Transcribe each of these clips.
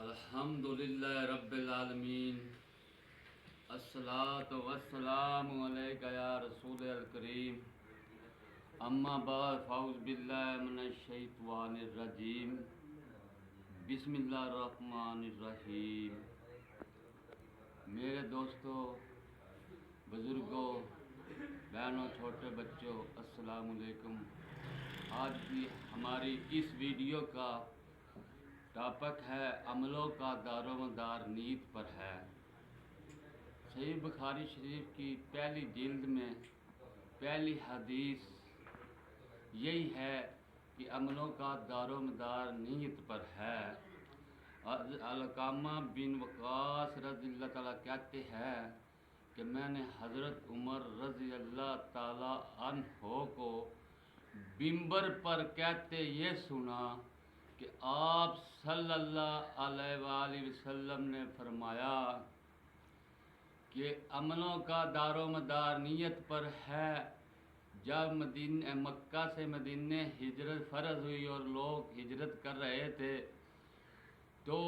الحمدللہ رب العالمین، الصلاۃ والسلام علیک یا رسول الکریم، اما بعد فاعوذ باللہ من الشیطان الرجیم، بسم اللہ الرحمن الرحیم۔ میرے دوستوں، بزرگوں، بہنوں، چھوٹے بچوں، السلام علیکم۔ آج کی ہماری اس ویڈیو کا ٹاپک ہے عملوں کا دار و مدار نیت پر ہے۔ صحیح بخاری شریف کی پہلی جلد میں پہلی حدیث یہی ہے کہ عملوں کا دار و مدار نیت پر ہے۔ علقامہ بن وقاص رضی اللہ تعالیٰ کہتے ہیں کہ میں نے حضرت عمر رضی اللہ تعالیٰ عنہ کو منبر پر کہتے یہ سنا کہ آپ صلی اللہ علیہ وآلہ وسلم نے فرمایا کہ عملوں کا دار و مدار نیت پر ہے۔ جب مکہ سے مدینہ ہجرت فرض ہوئی اور لوگ ہجرت کر رہے تھے تو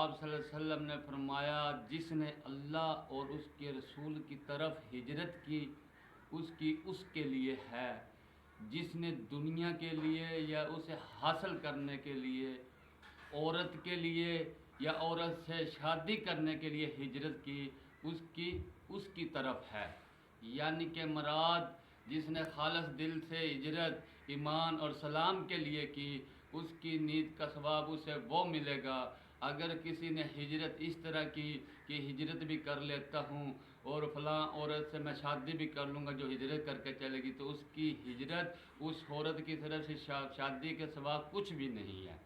آپ صلی اللہ علیہ وسلم نے فرمایا جس نے اللہ اور اس کے رسول کی طرف ہجرت کی اس کے لیے ہے، جس نے دنیا کے لیے یا اسے حاصل کرنے کے لیے، عورت کے لیے یا عورت سے شادی کرنے کے لیے ہجرت کی اس کی طرف ہے۔ یعنی کہ مراد جس نے خالص دل سے ہجرت ایمان اور سلام کے لیے کی، اس کی نیت کا ثواب اسے وہ ملے گا۔ اگر کسی نے ہجرت اس طرح کی کہ ہجرت بھی کر لیتا ہوں اور فلاں عورت سے میں شادی بھی کر لوں گا جو ہجرت کر کے چلے گی، تو اس کی ہجرت اس عورت کی طرف سے شادی کے سوا کچھ بھی نہیں ہے۔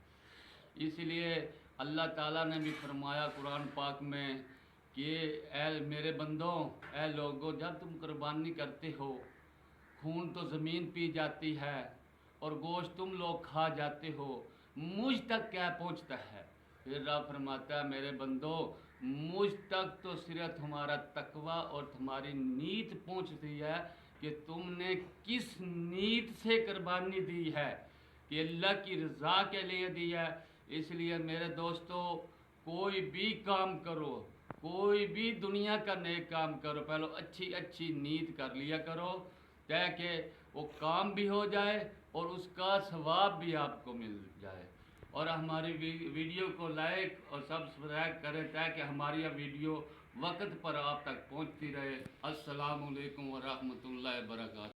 اس لیے اللہ تعالیٰ نے بھی فرمایا قرآن پاک میں کہ اے میرے بندوں، اے لوگوں، جب تم قربانی کرتے ہو خون تو زمین پی جاتی ہے اور گوشت تم لوگ کھا جاتے ہو، مجھ تک کیا پہنچتا ہے؟ پھر رب فرماتا ہے میرے بندو، مجھ تک تو صرف تمہارا تقوی اور تمہاری نیت پہنچتی ہے کہ تم نے کس نیت سے قربانی دی ہے، کہ اللہ کی رضا کے لیے دی ہے۔ اس لیے میرے دوستو، کوئی بھی کام کرو، کوئی بھی دنیا کا نیک کام کرو، پہلے اچھی نیت کر لیا کرو تاکہ وہ کام بھی ہو جائے اور اس کا ثواب بھی آپ کو مل جائے۔ اور ہماری ویڈیو کو لائک اور سبسکرائب کریں تاکہ ہماری یہ ویڈیو وقت پر آپ تک پہنچتی رہے۔ السلام علیکم ورحمۃ اللہ وبرکاتہ۔